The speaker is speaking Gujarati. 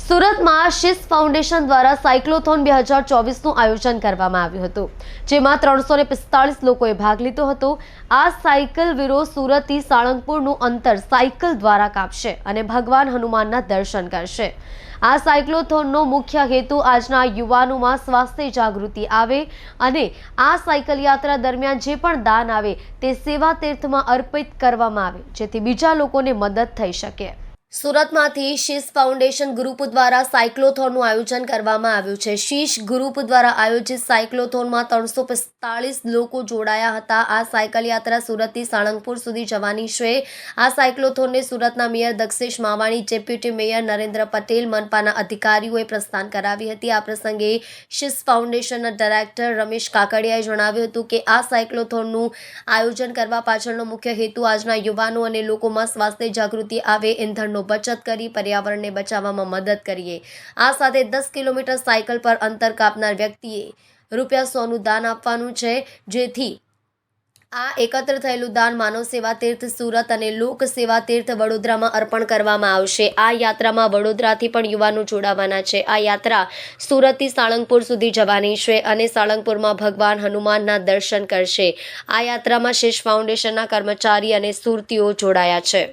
સુરતમાં શિસ ફાઉન્ડેશન દ્વારા સાયક્લોથોન 2024નું આયોજન કરવામાં આવ્યું હતું, જેમાં 345 લોકોએ ભાગ લીધો હતો। આ સાયકલ વીરો સુરતથી સાળંગપુરનું અંતર સાયકલ દ્વારા કાપશે અને ભગવાન હનુમાનના દર્શન કરશે। આ સાયક્લોથોનનો મુખ્ય હેતુ આજના યુવાનોમાં સ્વાસ્થ્ય જાગૃતિ આવે અને આ સાયકલ યાત્રા દરમિયાન જે પણ દાન આવે તે સેવા તીર્થમાં અર્પિત કરવામાં આવે, જેથી બીજા લોકોને મદદ થઈ શકે। સુરતમાંથી શીશ ફાઉન્ડેશન ગ્રુપ દ્વારા સાયક્લોથોનનું આયોજન કરવામાં આવ્યું છે। શીશ ગ્રુપ દ્વારા આયોજિત સાયક્લોથોનમાં 345 લોકો જોડાયા હતા। આ સાયકલ યાત્રા સુરતથી સાળંગપુર સુધી જવાની છે। આ સાયક્લોથોનને સુરતના mayor Dakshesh Mavani, deputy mayor Narendra Patel, મનપાના અધિકારીઓએ પ્રસ્થાન કરાવી હતી। આ પ્રસંગે શીશ ફાઉન્ડેશનના ડાયરેક્ટર રમેશ કાકડિયાએ જણાવ્યું હતું કે આ સાયક્લોથોનનું આયોજન કરવા પાછળનો મુખ્ય હેતુ આજના યુવાનો અને લોકોમાં સ્વાસ્થ્ય જાગૃતિ આવે, ઈંધણનો બચત કરી પર્યાવરણને બચાવવામાં મદદ કરીએ। આ સાથે 10 કિલોમીટર સાયકલ પર અંતર કાપનાર વ્યક્તિએ ₹100નું દાન આપવાનું છે, જેથી આ એકત્ર થયેલું દાન માનવ સેવા તીર્થ સુરત અને લોક સેવા તીર્થ વડોદરામાં અર્પણ કરવામાં આવશે। આ યાત્રામાં વડોદરાથી પણ યુવાનો જોડાવાના છે। આ યાત્રા સુરતથી સાળંગપુર સુધી જવાની છે અને સાળંગપુરમાં ભગવાન હનુમાનના દર્શન કરશે। આ યાત્રામાં શીશ ફાઉન્ડેશનના કર્મચારી અને સુરતીઓ જોડાયા છે।